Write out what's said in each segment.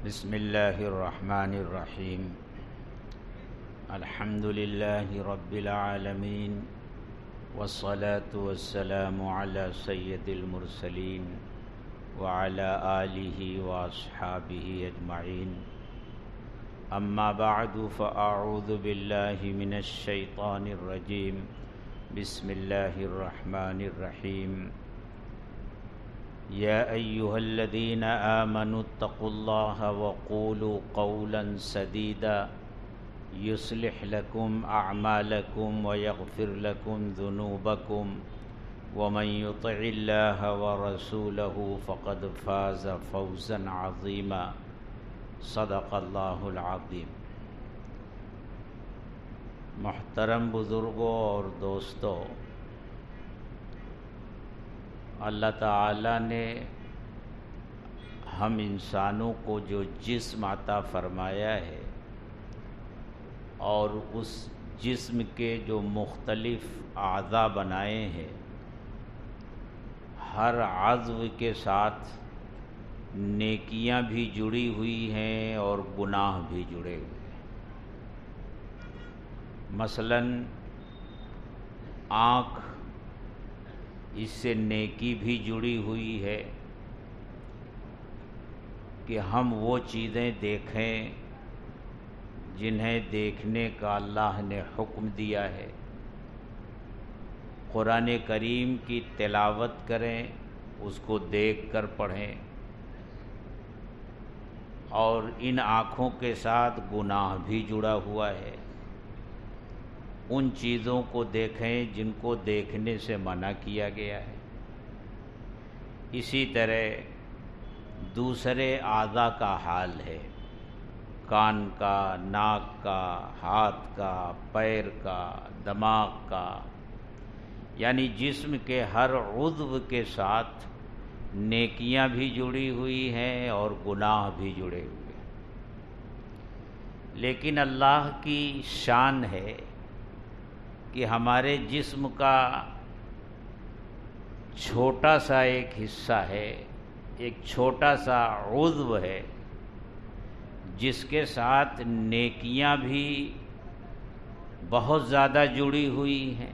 بسم اللہ الرحمن الرحیم الحمد للہ رب العالمین والصلاة والسلام علی سید المرسلین وعلی آلہ واصحابہ اجمعین اما بعد فاعوذ باللہ من الشیطان الرجیم بسم اللہ الرحمن الرحیم یا ایہا الذین آمنوا اتقوا اللہ وقولوا قولا سدیدا یصلح لکم اعمالکم ویغفر لکم ذنوبکم ومن یطع اللہ ورسولہ فقد فاز فوزا عظیما صدق اللہ العظیم۔ محترم بزرگوں اور دوستوں، اللہ تعالیٰ نے ہم انسانوں کو جو جسم عطا فرمایا ہے اور اس جسم کے جو مختلف اعضاء بنائے ہیں، ہر عضو کے ساتھ نیکیاں بھی جڑی ہوئی ہیں اور گناہ بھی جڑے ہوئے ہیں۔ مثلاً آنکھ، اس سے نیکی بھی جڑی ہوئی ہے کہ ہم وہ چیزیں دیکھیں جنہیں دیکھنے کا اللہ نے حکم دیا ہے، قرآن کریم کی تلاوت کریں، اس کو دیکھ کر پڑھیں، اور ان آنکھوں کے ساتھ گناہ بھی جڑا ہوا ہے۔ ان چیزوں کو دیکھیں جن کو دیکھنے سے منع کیا گیا ہے۔ اسی طرح دوسرے اعضاء کا حال ہے، کان کا، ناک کا، ہاتھ کا، پیر کا، دماغ کا، یعنی جسم کے ہر عضو کے ساتھ نیکیاں بھی جڑی ہوئی ہیں اور گناہ بھی جڑے ہوئے ہیں۔ لیکن اللہ کی شان ہے کہ ہمارے جسم کا چھوٹا سا ایک حصہ ہے، ایک چھوٹا سا عضو ہے جس کے ساتھ نیکیاں بھی بہت زیادہ جڑی ہوئی ہیں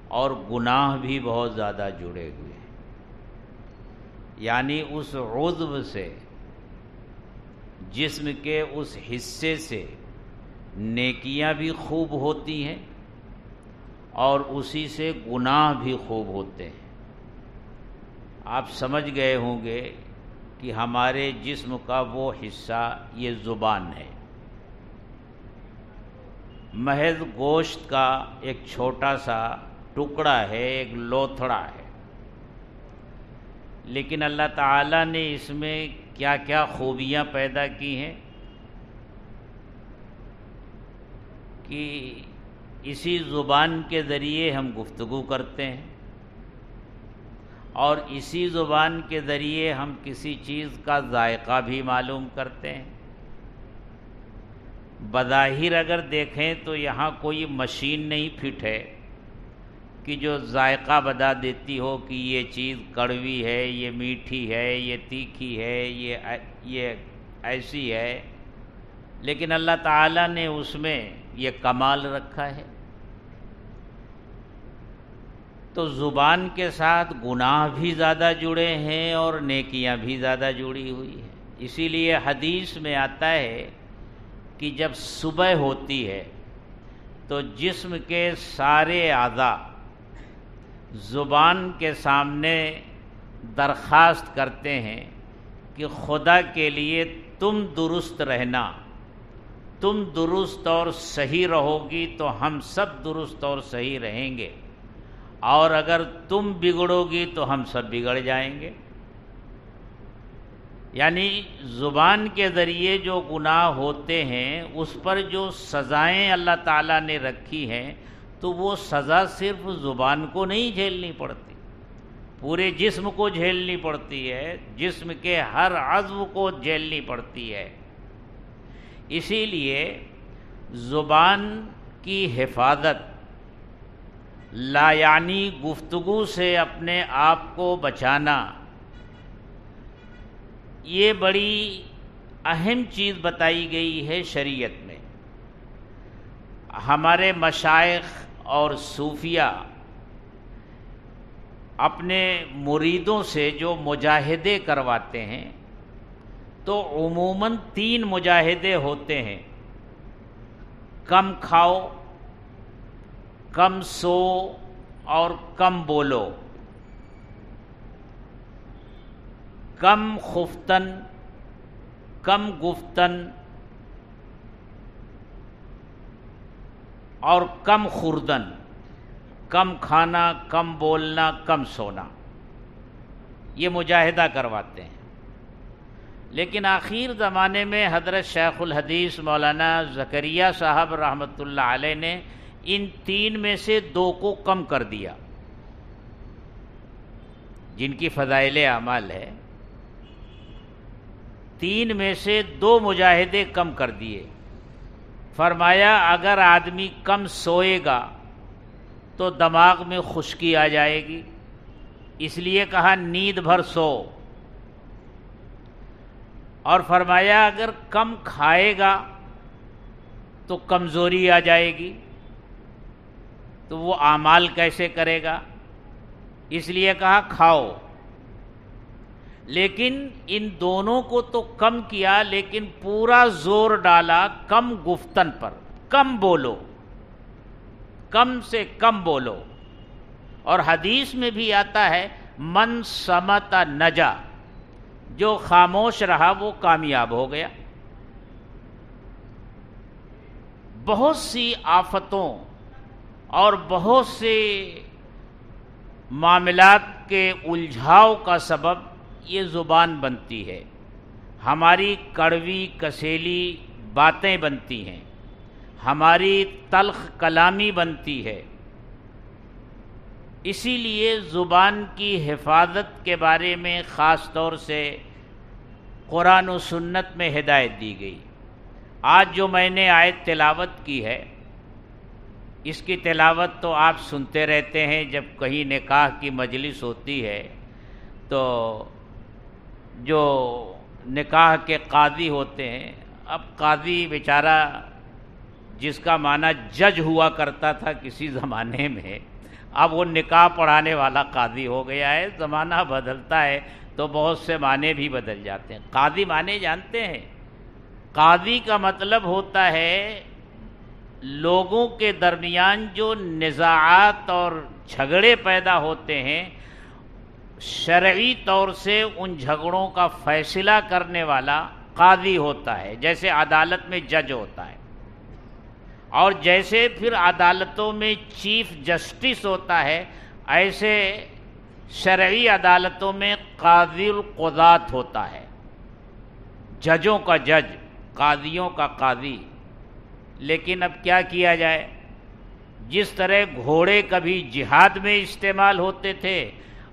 اور گناہ بھی بہت زیادہ جڑے ہوئے ہیں۔ یعنی اس عضو سے، جسم کے اس حصے سے نیکیاں بھی خوب ہوتی ہیں اور اسی سے گناہ بھی خوب ہوتے ہیں۔ آپ سمجھ گئے ہوں گے کہ ہمارے جسم کا وہ حصہ یہ زبان ہے، محض گوشت کا ایک چھوٹا سا ٹکڑا ہے، ایک لوتھڑا ہے، لیکن اللہ تعالیٰ نے اس میں کیا کیا خوبیاں پیدا کی ہیں کہ اسی زبان کے ذریعے ہم گفتگو کرتے ہیں، اور اسی زبان کے ذریعے ہم کسی چیز کا ذائقہ بھی معلوم کرتے ہیں۔ بظاہر اگر دیکھیں تو یہاں کوئی مشین نہیں فٹ ہے کہ جو ذائقہ بتا دیتی ہو کہ یہ چیز کڑوی ہے، یہ میٹھی ہے، یہ تیکھی ہے، یہ ایسی ہے، لیکن اللہ تعالیٰ نے اس میں یہ کمال رکھا ہے۔ تو زبان کے ساتھ گناہ بھی زیادہ جڑے ہیں اور نیکیاں بھی زیادہ جڑی ہوئی ہیں۔ اسی لیے حدیث میں آتا ہے کہ جب صبح ہوتی ہے تو جسم کے سارے اعضاء زبان کے سامنے درخواست کرتے ہیں کہ خدا کے لیے تم درست رہنا، تم درست اور صحیح رہو گی تو ہم سب درست اور صحیح رہیں گے، اور اگر تم بگڑو گی تو ہم سب بگڑ جائیں گے۔ یعنی زبان کے ذریعے جو گناہ ہوتے ہیں اس پر جو سزائیں اللہ تعالیٰ نے رکھی ہیں، تو وہ سزا صرف زبان کو نہیں جھیلنی پڑتی، پورے جسم کو جھیلنی پڑتی ہے، جسم کے ہر عضو کو جھیلنی پڑتی ہے۔ اسی لیے زبان کی حفاظت لا یعنی گفتگو سے اپنے آپ کو بچانا، یہ بڑی اہم چیز بتائی گئی ہے شریعت میں. ہمارے مشائخ اور صوفیہ اپنے مریدوں سے جو مجاہدے کرواتے ہیں تو عموماً 3 مجاہدے ہوتے ہیں: کم کھاؤ، کم سو اور کم بولو. کم خفتن، کم گفتن اور کم خوردن. کم کھانا، کم بولنا، کم سونا، یہ مجاہدہ کرواتے ہیں. لیکن آخر زمانے میں حضرت شیخ الحدیث مولانا زکریا صاحب رحمۃ اللہ علیہ نے ان 3 میں سے 2 کو کم کر دیا، جن کی فضائل اعمال ہے. 3 میں سے 2 مجاہدے کم کر دیے. فرمایا اگر آدمی کم سوئے گا تو دماغ میں خشکی آ جائے گی، اس لیے کہا نیند بھر سو. اور فرمایا اگر کم کھائے گا تو کمزوری آ جائے گی، تو وہ اعمال کیسے کرے گا، اس لیے کہا کھاؤ. لیکن ان دونوں کو تو کم کیا، لیکن پورا زور ڈالا کم گفتن پر. کم بولو، کم سے کم بولو. اور حدیث میں بھی آتا ہے من صمت نجا، جو خاموش رہا وہ کامیاب ہو گیا. بہت سی آفتوں اور بہت سے معاملات کے الجھاؤ کا سبب یہ زبان بنتی ہے. ہماری کڑوی کسیلی باتیں بنتی ہیں، ہماری تلخ کلامی بنتی ہے. اسی لیے زبان کی حفاظت کے بارے میں خاص طور سے قرآن و سنت میں ہدایت دی گئی. آج جو میں نے آیت تلاوت کی ہے، اس کی تلاوت تو آپ سنتے رہتے ہیں. جب کہیں نکاح کی مجلس ہوتی ہے تو جو نکاح کے قاضی ہوتے ہیں، اب قاضی بیچارہ جس کا معنی جج ہوا کرتا تھا کسی زمانے میں، اب وہ نکاح پڑھانے والا قاضی ہو گیا ہے. زمانہ بدلتا ہے تو بہت سے معنی بھی بدل جاتے ہیں. قاضی معنی جانتے ہیں؟ قاضی کا مطلب ہوتا ہے لوگوں کے درمیان جو نزاعات اور جھگڑے پیدا ہوتے ہیں، شرعی طور سے ان جھگڑوں کا فیصلہ کرنے والا قاضی ہوتا ہے. جیسے عدالت میں جج ہوتا ہے، اور جیسے پھر عدالتوں میں چیف جسٹس ہوتا ہے، ایسے شرعی عدالتوں میں قاضی القضات ہوتا ہے. ججوں کا جج، قاضیوں کا قاضی. لیکن اب کیا کیا جائے؟ جس طرح گھوڑے کبھی جہاد میں استعمال ہوتے تھے،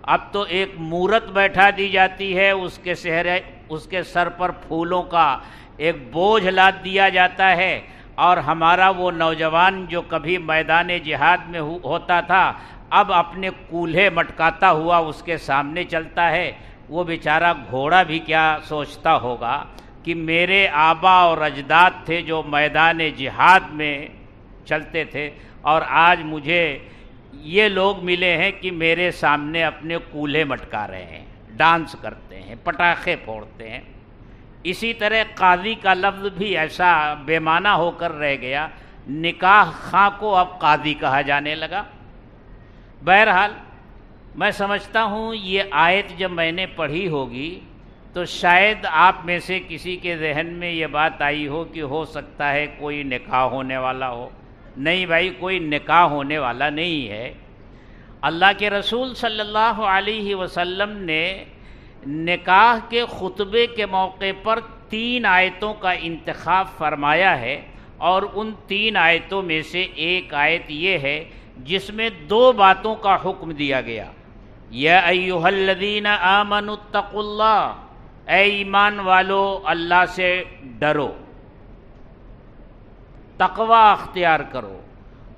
اب تو ایک مورت بیٹھا دی جاتی ہے، اس کے سر پر پھولوں کا ایک بوجھ لاد دیا جاتا ہے، اور ہمارا وہ نوجوان جو کبھی میدان جہاد میں ہوتا تھا، اب اپنے کولہے مٹکاتا ہوا اس کے سامنے چلتا ہے. وہ بیچارہ گھوڑا بھی کیا سوچتا ہوگا کہ میرے آبا اور اجداد تھے جو میدان جہاد میں چلتے تھے، اور آج مجھے یہ لوگ ملے ہیں کہ میرے سامنے اپنے کولہے مٹکا رہے ہیں، ڈانس کرتے ہیں، پٹاخے پھوڑتے ہیں. اسی طرح قاضی کا لفظ بھی ایسا بے معنی ہو کر رہ گیا. نکاح خواں کو اب قاضی کہا جانے لگا. بہرحال میں سمجھتا ہوں یہ آیت جب میں نے پڑھی ہوگی تو شاید آپ میں سے کسی کے ذہن میں یہ بات آئی ہو کہ ہو سکتا ہے کوئی نکاح ہونے والا ہو. نہیں بھائی، کوئی نکاح ہونے والا نہیں ہے. اللہ کے رسول صلی اللہ علیہ وسلم نے نکاح کے خطبے کے موقع پر 3 آیتوں کا انتخاب فرمایا ہے، اور ان 3 آیتوں میں سے ایک آیت یہ ہے جس میں 2 باتوں کا حکم دیا گیا. یا ایھا الذین آمنوا اتقوا اللہ، اے ایمان والو اللہ سے ڈرو، تقوی اختیار کرو.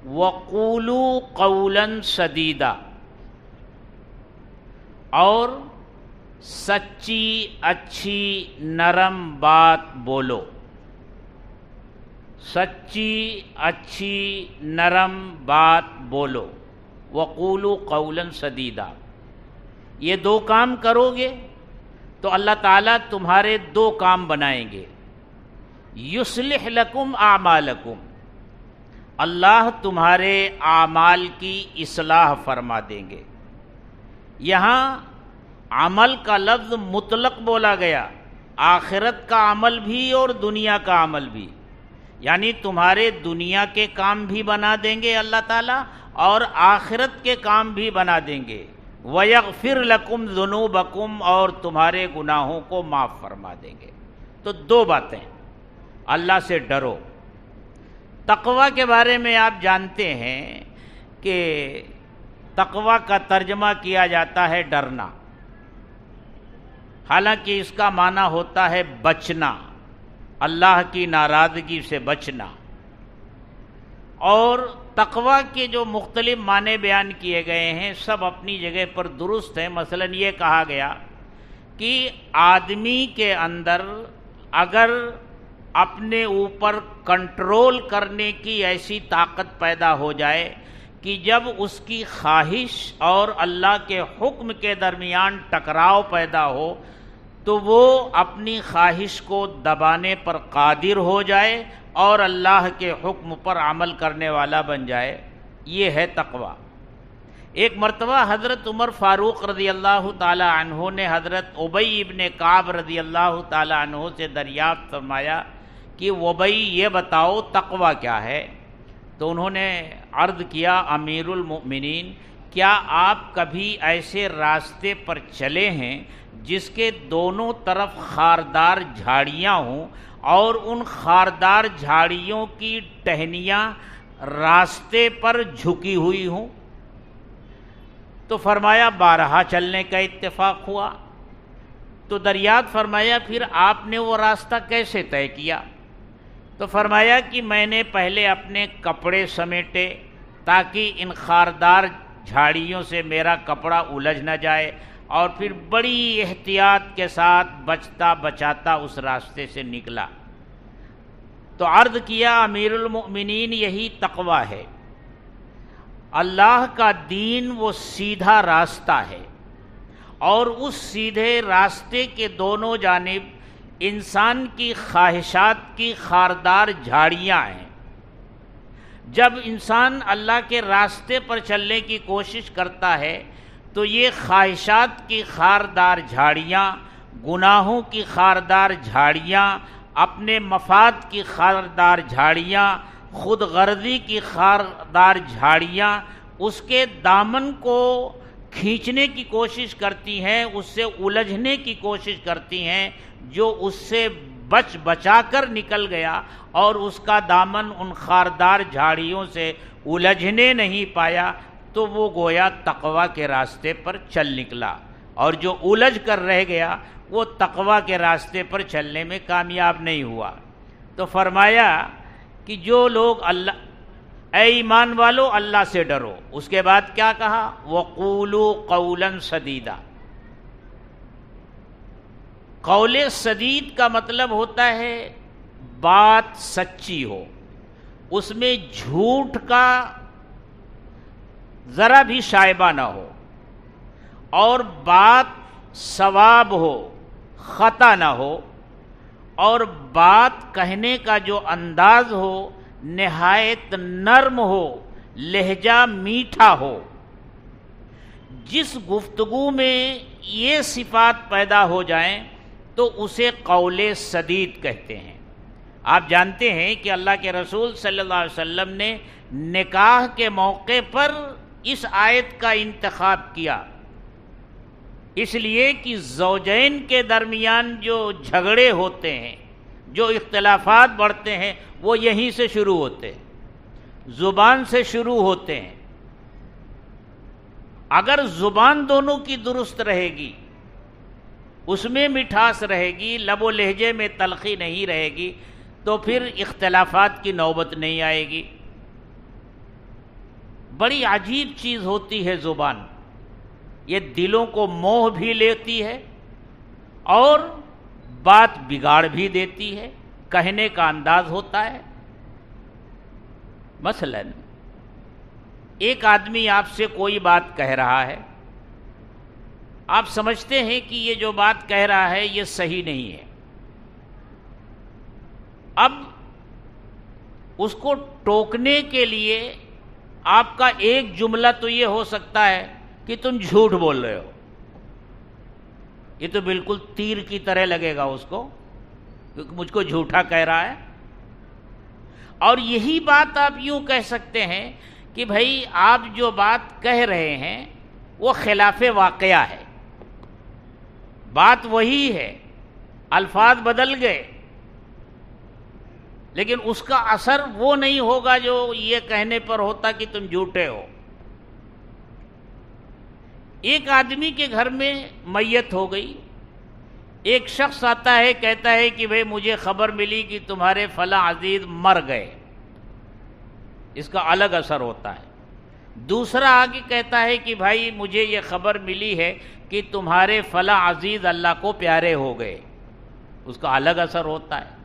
وَقُولُوا قَوْلًا سَدِيدًا، اور سچی اچھی نرم بات بولو، سچی اچھی نرم بات بولو، وقولوا قولا سدیدا۔ یہ دو کام کرو گے تو اللہ تعالیٰ تمہارے دو کام بنائیں گے، یصلح لکم اعمالکم، اللہ تمہارے اعمال کی اصلاح فرما دیں گے۔ یہاں عمل کا لفظ مطلق بولا گیا، آخرت کا عمل بھی اور دنیا کا عمل بھی، یعنی تمہارے دنیا کے کام بھی بنا دیں گے اللہ تعالیٰ اور آخرت کے کام بھی بنا دیں گے، وَيَغْفِرْ لَكُمْ ذُنُوبَكُمْ، اور تمہارے گناہوں کو معاف فرما دیں گے۔ تو دو باتیں، اللہ سے ڈرو۔ تقوی کے بارے میں آپ جانتے ہیں کہ تقوی کا ترجمہ کیا جاتا ہے ڈرنا، حالانکہ اس کا معنی ہوتا ہے بچنا، اللہ کی ناراضگی سے بچنا۔ اور تقوی کے جو مختلف معنی بیان کیے گئے ہیں سب اپنی جگہ پر درست ہیں۔ مثلا یہ کہا گیا کہ آدمی کے اندر اگر اپنے اوپر کنٹرول کرنے کی ایسی طاقت پیدا ہو جائے کہ جب اس کی خواہش اور اللہ کے حکم کے درمیان ٹکراؤ پیدا ہو تو وہ اپنی خواہش کو دبانے پر قادر ہو جائے اور اللہ کے حکم پر عمل کرنے والا بن جائے، یہ ہے تقوی۔ ایک مرتبہ حضرت عمر فاروق رضی اللہ تعالی عنہ نے حضرت ابی ابن کعب رضی اللہ تعالی عنہ سے دریافت فرمایا کہ ابی یہ بتاؤ تقوی کیا ہے؟ تو انہوں نے عرض کیا امیر المؤمنین، کیا آپ کبھی ایسے راستے پر چلے ہیں جس کے دونوں طرف خاردار جھاڑیاں ہوں اور ان خاردار جھاڑیوں کی ٹہنیاں راستے پر جھکی ہوئی ہوں؟ تو فرمایا بارہا چلنے کا اتفاق ہوا۔ تو دریافت فرمایا پھر آپ نے وہ راستہ کیسے طے کیا؟ تو فرمایا کہ میں نے پہلے اپنے کپڑے سمیٹے تاکہ ان خاردار جھاڑیوں سے میرا کپڑا الجھ نہ جائے، اور پھر بڑی احتیاط کے ساتھ بچتا بچاتا اس راستے سے نکلا۔ تو عرض کیا امیر المؤمنین یہی تقوی ہے۔ اللہ کا دین وہ سیدھا راستہ ہے، اور اس سیدھے راستے کے دونوں جانب انسان کی خواہشات کی خاردار جھاڑیاں ہیں۔ جب انسان اللہ کے راستے پر چلنے کی کوشش کرتا ہے تو یہ خواہشات کی خاردار جھاڑیاں، گناہوں کی خاردار جھاڑیاں، اپنے مفاد کی خاردار جھاڑیاں، خود غرضی کی خاردار جھاڑیاں اس کے دامن کو کھینچنے کی کوشش کرتی ہیں، اس سے الجھنے کی کوشش کرتی ہیں۔ جو اس سے بچا کر نکل گیا اور اس کا دامن ان خاردار جھاڑیوں سے الجھنے نہیں پایا تو وہ گویا تقوی کے راستے پر چل نکلا، اور جو الجھ کر رہ گیا وہ تقوی کے راستے پر چلنے میں کامیاب نہیں ہوا۔ تو فرمایا کہ جو لوگ اے ایمان والو اللہ سے ڈرو، اس کے بعد کیا کہا؟ وَقُولُوا قَوْلًا سَدِيدًا۔ قول سدید کا مطلب ہوتا ہے بات سچی ہو، اس میں جھوٹ کا ذرا بھی شائبہ نہ ہو، اور بات صواب ہو، خطا نہ ہو، اور بات کہنے کا جو انداز ہو نہایت نرم ہو، لہجہ میٹھا ہو۔ جس گفتگو میں یہ صفات پیدا ہو جائیں تو اسے قول سدید کہتے ہیں۔ آپ جانتے ہیں کہ اللہ کے رسول صلی اللہ علیہ وسلم نے نکاح کے موقع پر اس آیت کا انتخاب کیا، اس لیے کہ زوجین کے درمیان جو جھگڑے ہوتے ہیں، جو اختلافات بڑھتے ہیں، وہ یہیں سے شروع ہوتے ہیں، زبان سے شروع ہوتے ہیں۔ اگر زبان دونوں کی درست رہے گی، اس میں مٹھاس رہے گی، لب و لہجے میں تلخی نہیں رہے گی، تو پھر اختلافات کی نوبت نہیں آئے گی۔ بڑی عجیب چیز ہوتی ہے زبان، یہ دلوں کو موہ بھی لیتی ہے اور بات بگاڑ بھی دیتی ہے، کہنے کا انداز ہوتا ہے۔ مثلا ایک آدمی آپ سے کوئی بات کہہ رہا ہے، آپ سمجھتے ہیں کہ یہ جو بات کہہ رہا ہے یہ صحیح نہیں ہے، اب اس کو ٹوکنے کے لیے آپ کا ایک جملہ تو یہ ہو سکتا ہے کہ تم جھوٹ بول رہے ہو، یہ تو بالکل تیر کی طرح لگے گا اس کو، کیونکہ مجھ کو جھوٹا کہہ رہا ہے۔ اور یہی بات آپ یوں کہہ سکتے ہیں کہ بھائی آپ جو بات کہہ رہے ہیں وہ خلاف واقعہ ہے، بات وہی ہے، الفاظ بدل گئے، لیکن اس کا اثر وہ نہیں ہوگا جو یہ کہنے پر ہوتا کہ تم جھوٹے ہو۔ ایک آدمی کے گھر میں میت ہو گئی، ایک شخص آتا ہے کہتا ہے کہ بھئی مجھے خبر ملی کہ تمہارے فلاں عزیز مر گئے، اس کا الگ اثر ہوتا ہے۔ دوسرا آگے کہتا ہے کہ بھائی مجھے یہ خبر ملی ہے کہ تمہارے فلاں عزیز اللہ کو پیارے ہو گئے، اس کا الگ اثر ہوتا ہے۔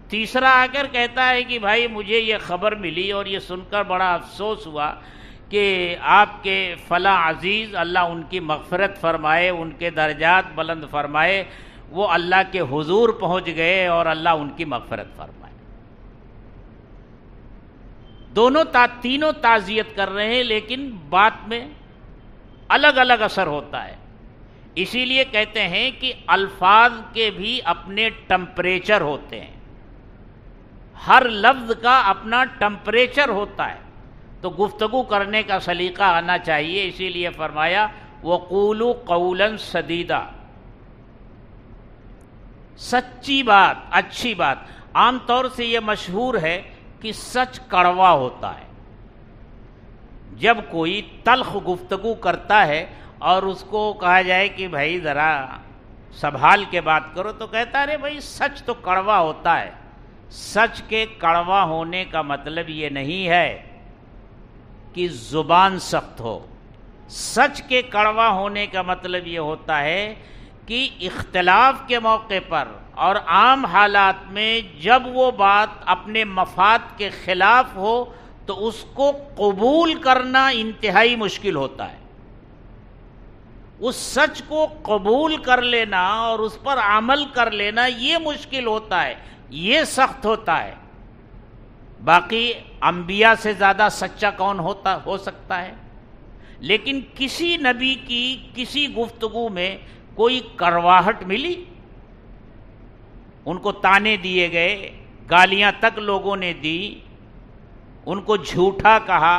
تیسرا آ کر کہتا ہے کہ بھائی مجھے یہ خبر ملی اور یہ سن کر بڑا افسوس ہوا کہ آپ کے فلاں عزیز اللہ ان کی مغفرت فرمائے، ان کے درجات بلند فرمائے، وہ اللہ کے حضور پہنچ گئے اور اللہ ان کی مغفرت فرمائے۔ تینوں تعزیت کر رہے ہیں، لیکن بات میں الگ الگ اثر ہوتا ہے۔ اسی لیے کہتے ہیں کہ الفاظ کے بھی اپنے ٹمپریچر ہوتے ہیں، ہر لفظ کا اپنا ٹمپریچر ہوتا ہے، تو گفتگو کرنے کا سلیقہ آنا چاہیے۔ اسی لیے فرمایا وَقُولُوا قَوْلًا سَدِيدًا، سچی بات، اچھی بات۔ عام طور سے یہ مشہور ہے کہ سچ کڑوا ہوتا ہے۔ جب کوئی تلخ گفتگو کرتا ہے اور اس کو کہا جائے کہ بھائی ذرا سنبھال کے بات کرو، تو کہتا ہے بھائی سچ تو کڑوا ہوتا ہے۔ سچ کے کڑوا ہونے کا مطلب یہ نہیں ہے کہ زبان سخت ہو، سچ کے کڑوا ہونے کا مطلب یہ ہوتا ہے کہ اختلاف کے موقع پر اور عام حالات میں جب وہ بات اپنے مفاد کے خلاف ہو تو اس کو قبول کرنا انتہائی مشکل ہوتا ہے۔ اس سچ کو قبول کر لینا اور اس پر عمل کر لینا یہ مشکل ہوتا ہے، یہ سخت ہوتا ہے۔ باقی انبیاء سے زیادہ سچا کون ہو سکتا ہے؟ لیکن کسی نبی کی کسی گفتگو میں کوئی کرواہٹ ملی؟ ان کو تانے دیے گئے، گالیاں تک لوگوں نے دی، ان کو جھوٹا کہا،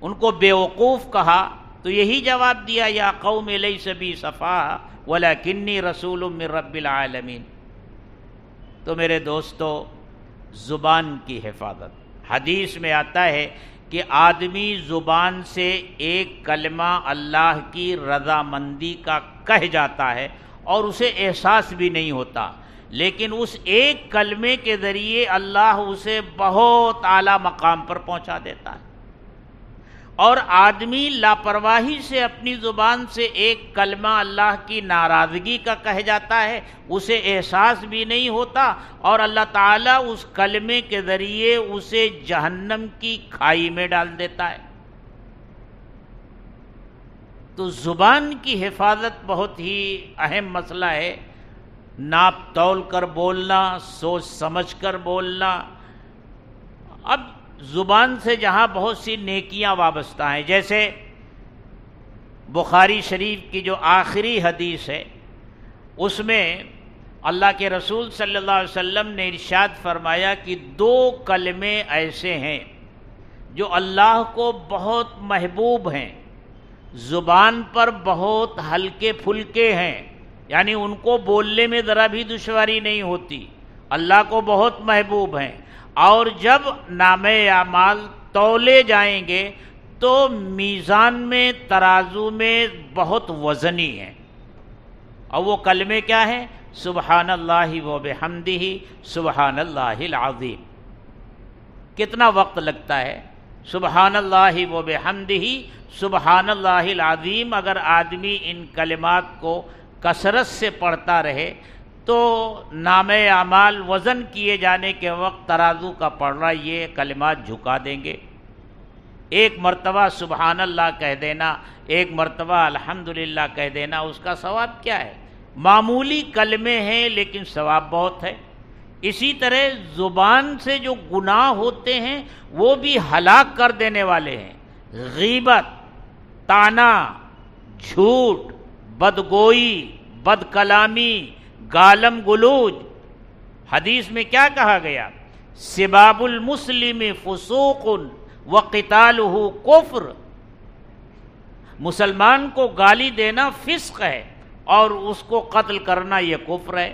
ان کو بیوقوف کہا، تو یہی جواب دیا یا قوم لیس بی صفاح ولکنی رسول من رب العالمین۔ تو میرے دوستو، زبان کی حفاظت، حدیث میں آتا ہے کہ آدمی زبان سے ایک کلمہ اللہ کی رضامندی کا کہہ جاتا ہے اور اسے احساس بھی نہیں ہوتا، لیکن اس ایک کلمے کے ذریعے اللہ اسے بہت اعلیٰ مقام پر پہنچا دیتا ہے۔ اور آدمی لاپرواہی سے اپنی زبان سے ایک کلمہ اللہ کی ناراضگی کا کہہ جاتا ہے، اسے احساس بھی نہیں ہوتا، اور اللہ تعالیٰ اس کلمے کے ذریعے اسے جہنم کی کھائی میں ڈال دیتا ہے۔ تو زبان کی حفاظت بہت ہی اہم مسئلہ ہے۔ ناپ تول کر بولنا، سوچ سمجھ کر بولنا۔ اب زبان سے جہاں بہت سی نیکیاں وابستہ ہیں، جیسے بخاری شریف کی جو آخری حدیث ہے، اس میں اللہ کے رسول صلی اللہ علیہ وسلم نے ارشاد فرمایا کہ 2 کلمے ایسے ہیں جو اللہ کو بہت محبوب ہیں، زبان پر بہت ہلکے پھلکے ہیں، یعنی ان کو بولنے میں ذرا بھی دشواری نہیں ہوتی، اللہ کو بہت محبوب ہیں، اور جب نامہ اعمال تولے جائیں گے تو میزان میں، ترازو میں بہت وزنی ہیں۔ اور وہ کلمے کیا ہیں؟ سبحان اللہ و بحمدہ سبحان اللہ العظیم۔ کتنا وقت لگتا ہے؟ سبحان اللہ و بحمدہ سبحان اللہ العظیم۔ اگر آدمی ان کلمات کو کثرت سے پڑھتا رہے تو نامہ اعمال وزن کیے جانے کے وقت ترازو کا پڑھنا یہ کلمات جھکا دیں گے۔ ایک مرتبہ سبحان اللہ کہہ دینا، ایک مرتبہ الحمدللہ کہہ دینا، اس کا ثواب کیا ہے؟ معمولی کلمے ہیں لیکن ثواب بہت ہے۔ اسی طرح زبان سے جو گناہ ہوتے ہیں وہ بھی ہلاک کر دینے والے ہیں۔ غیبت، طعنہ، جھوٹ، بدگوئی، بد کلامی، گالم گلوج۔ حدیث میں کیا کہا گیا؟ سباب المسلم فسوق وقتالہ کفر۔ مسلمان کو گالی دینا فسق ہے اور اس کو قتل کرنا یہ کفر ہے۔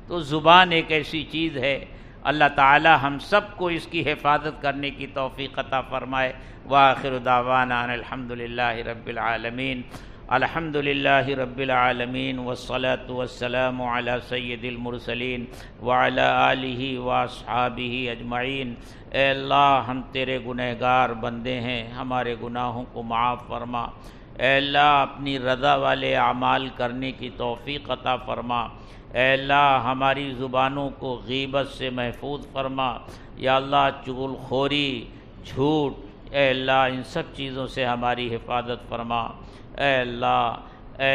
تو زبان ایک ایسی چیز ہے، اللہ تعالی ہم سب کو اس کی حفاظت کرنے کی توفیق عطا فرمائے۔ وآخر دعوانا ان الحمدللہ رب العالمین۔ الحمدللہ رب العالمین والصلاة والسلام علی سید المرسلین وعلی آلہ واصحابہ اجمعین۔ اے اللہ ہم تیرے گنہگار بندے ہیں، ہمارے گناہوں کو معاف فرما۔ اے اللہ اپنی رضا والے اعمال کرنے کی توفیق عطا فرما۔ اے اللہ ہماری زبانوں کو غیبت سے محفوظ فرما۔ یا اللہ چغل خوری، جھوٹ، اے اللہ ان سب چیزوں سے ہماری حفاظت فرما۔ اے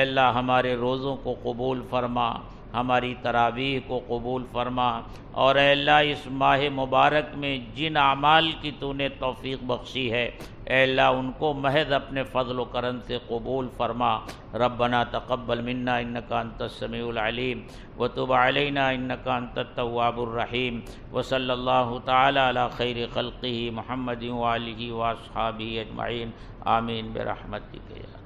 اللہ ہمارے روزوں کو قبول فرما، ہماری تراویح کو قبول فرما، اور اے اللہ اس ماہ مبارک میں جن اعمال کی تو نے توفیق بخشی ہے اے اللہ ان کو محض اپنے فضل و کرم سے قبول فرما۔ ربنا تقبل منا انک انت السمیع العلیم وتب علینا انک انت التواب الرحیم، وصلی اللہ تعالی علی خیر خلقہ محمد وآلہ واصحابہ اجمعین، آمین برحمتک یا